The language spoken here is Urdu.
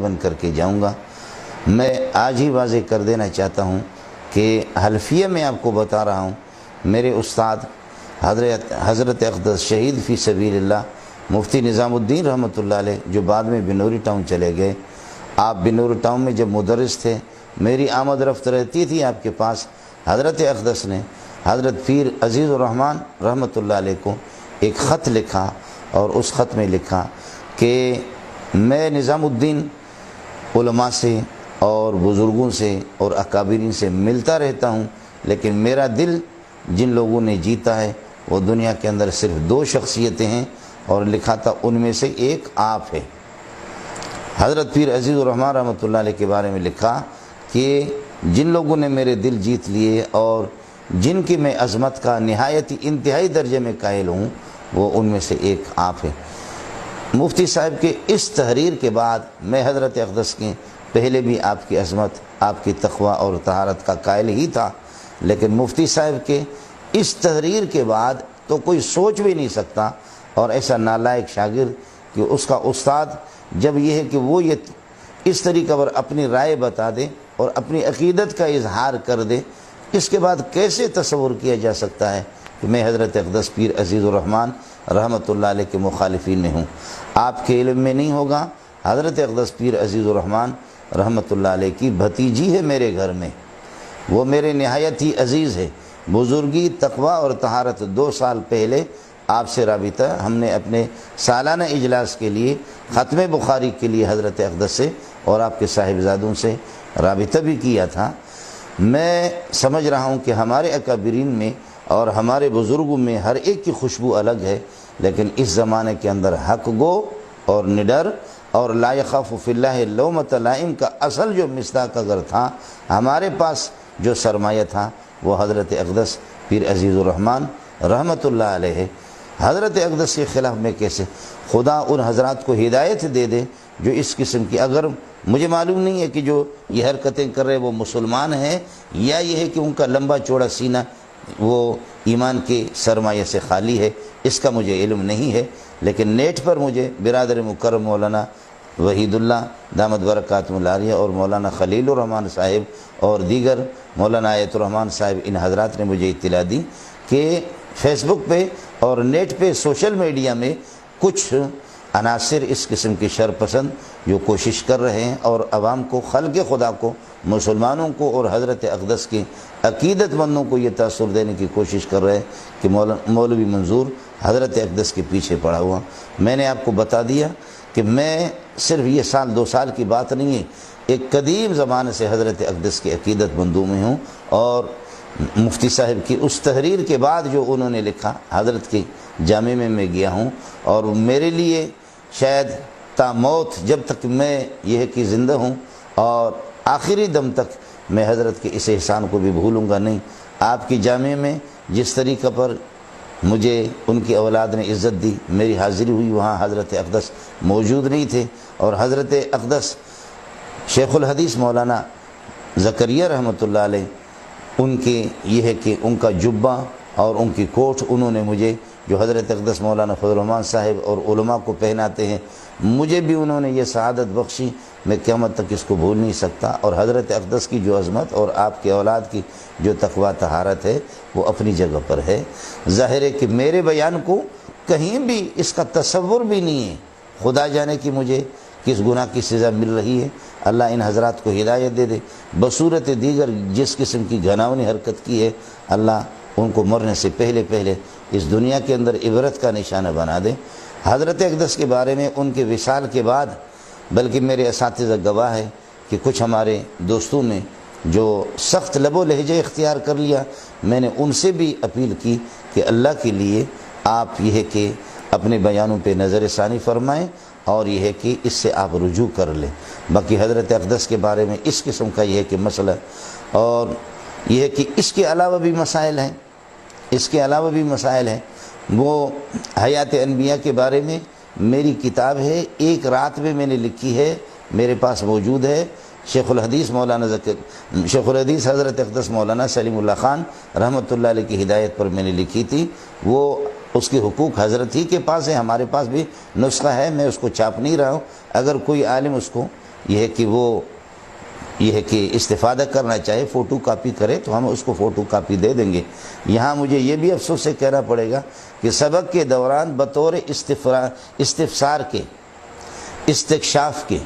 بن کر کے جاؤں گا۔ میں آج ہی واضح کر دینا چاہتا ہوں کہ حلفیہ میں آپ کو بتا رہا ہوں، میرے استاد حضرت اقدس شہید فی سبیل اللہ مفتی نظام الدین رحمۃ اللہ علیہ، جو بعد میں بنوری ٹاؤن چلے گئے، آپ بنوری ٹاؤن میں جب مدرس تھے، میری آمد رفت رہتی تھی آپ کے پاس۔ حضرت اقدس نے حضرت پیر عزیز الرحمن رحمۃ اللہ علیہ کو ایک خط لکھا، اور اس خط میں لکھا کہ میں نظام الدین علماء سے اور بزرگوں سے اور اکابرین سے ملتا رہتا ہوں، لیکن میرا دل جن لوگوں نے جیتا ہے وہ دنیا کے اندر صرف 2 شخصیتیں ہیں، اور لکھا تھا ان میں سے ایک آپ ہے۔ حضرت پیر عزیز الرحمن رحمۃ اللہ علیہ کے بارے میں لکھا کہ جن لوگوں نے میرے دل جیت لیے اور جن کی میں عظمت کا نہایت انتہائی درجے میں قائل ہوں، وہ ان میں سے ایک آپ ہے۔ مفتی صاحب کے اس تحریر کے بعد میں حضرت اقدس کے پہلے بھی آپ کی عظمت، آپ کی تقوی اور طہارت کا قائل ہی تھا، لیکن مفتی صاحب کے اس تحریر کے بعد تو کوئی سوچ بھی نہیں سکتا، اور ایسا نالائق شاگرد کہ اس کا استاد جب یہ ہے کہ وہ یہ اس طریقے پر اپنی رائے بتا دے اور اپنی عقیدت کا اظہار کر دے، اس کے بعد کیسے تصور کیا جا سکتا ہے کہ میں حضرت اقدس پیر عزیز الرحمن رحمۃ اللہ علیہ کے مخالفین میں ہوں۔ آپ کے علم میں نہیں ہوگا، حضرت اقدس پیر عزیز الرحمن رحمۃ اللہ علیہ کی بھتیجی ہے میرے گھر میں، وہ میرے نہایت ہی عزیز ہے۔ بزرگی، تقوی اور طہارت 2 سال پہلے آپ سے رابطہ ہم نے اپنے سالانہ اجلاس کے لیے ختم بخاری کے لیے حضرت اقدس سے اور آپ کے صاحبزادوں سے رابطہ بھی کیا تھا۔ میں سمجھ رہا ہوں کہ ہمارے اکابرین میں اور ہمارے بزرگوں میں ہر ایک کی خوشبو الگ ہے، لیکن اس زمانے کے اندر حق گو اور نڈر اور لا یخاف فی اللہ لومۃ لائم کا اصل جو مصداق اگر تھا، ہمارے پاس جو سرمایہ تھا وہ حضرت اقدس پیر عزیز الرحمن رحمۃ اللہ علیہ ہے۔ حضرت اقدس کے خلاف میں کیسے؟ خدا ان حضرات کو ہدایت دے دے جو اس قسم کی، اگر مجھے معلوم نہیں ہے کہ جو یہ حرکتیں کر رہے وہ مسلمان ہیں یا یہ ہے کہ ان کا لمبا چوڑا سینہ وہ ایمان کے سرمایہ سے خالی ہے، اس کا مجھے علم نہیں ہے، لیکن نیٹ پر مجھے برادر مکرم مولانا وحید اللہ دامت برکاتہ العالیہ اور مولانا خلیل الرحمن صاحب اور دیگر مولانا آیت الرحمن صاحب، ان حضرات نے مجھے اطلاع دی کہ فیس بک پہ اور نیٹ پہ سوشل میڈیا میں کچھ عناصر اس قسم کی شر پسند جو کوشش کر رہے ہیں اور عوام کو، خلق خدا کو، مسلمانوں کو اور حضرت اقدس کے عقیدت مندوں کو یہ تاثر دینے کی کوشش کر رہے ہیں کہ مولوی منظور حضرت اقدس کے پیچھے پڑا ہوا۔ میں نے آپ کو بتا دیا کہ میں صرف یہ 1-2 سال کی بات نہیں ہے، ایک قدیم زمانے سے حضرت اقدس کے عقیدت مندوں میں ہوں، اور مفتی صاحب کی اس تحریر کے بعد جو انہوں نے لکھا حضرت کے جامع میں گیا ہوں، اور میرے لیے شاید تا موت جب تک میں یہ کہ زندہ ہوں اور آخری دم تک میں حضرت کے اس احسان کو بھی بھولوں گا نہیں۔ آپ کی جامع میں جس طریقہ پر مجھے ان کی اولاد نے عزت دی، میری حاضری ہوئی، وہاں حضرت اقدس موجود نہیں تھے، اور حضرت اقدس شیخ الحدیث مولانا زکریا رحمۃ اللہ علیہ، ان کے یہ ہے کہ ان کا جبہ اور ان کی کوٹ انہوں نے مجھے، جو حضرت اقدس مولانا فضل الرحمن صاحب اور علماء کو پہناتے ہیں، مجھے بھی انہوں نے یہ سعادت بخشی، میں قیامت تک اس کو بھول نہیں سکتا۔ اور حضرت اقدس کی جو عظمت اور آپ کے اولاد کی جو تقوی طہارت ہے وہ اپنی جگہ پر ہے۔ ظاہر ہے کہ میرے بیان کو کہیں بھی اس کا تصور بھی نہیں ہے، خدا جانے کہ مجھے کس گناہ کی سزا مل رہی ہے۔ اللہ ان حضرات کو ہدایت دے دے، بصورت دیگر جس قسم کی گھناؤنی حرکت کی ہے، اللہ ان کو مرنے سے پہلے اس دنیا کے اندر عبرت کا نشانہ بنا دے۔ حضرت اقدس کے بارے میں ان کے وصال کے بعد، بلکہ میرے اساتذہ گواہ ہے کہ کچھ ہمارے دوستوں نے جو سخت لب و لہجہ اختیار کر لیا، میں نے ان سے بھی اپیل کی کہ اللہ کے لیے آپ یہ ہے کہ اپنے بیانوں پہ نظر ثانی فرمائیں، اور یہ ہے کہ اس سے آپ رجوع کر لیں۔ باقی حضرت اقدس کے بارے میں اس قسم کا یہ ہے کہ مسئلہ، اور یہ ہے کہ اس کے علاوہ بھی مسائل ہیں، وہ حیات انبیاء کے بارے میں میری کتاب ہے، ایک رات میں نے لکھی ہے، میرے پاس موجود ہے۔ شیخ الحدیث حضرت اقدس مولانا سلیم اللہ خان رحمۃ اللہ علیہ کی ہدایت پر میں نے لکھی تھی، وہ اس کے حقوق حضرت ہی کے پاس ہے، ہمارے پاس بھی نسخہ ہے، میں اس کو چھاپ نہیں رہا ہوں، اگر کوئی عالم اس کو یہ ہے کہ استفادہ کرنا چاہے فوٹو کاپی کرے تو ہم اس کو فوٹو کاپی دے دیں گے۔ یہاں مجھے یہ بھی افسوس سے کہنا پڑے گا کہ سبق کے دوران بطور استفسار کے، استکشاف کے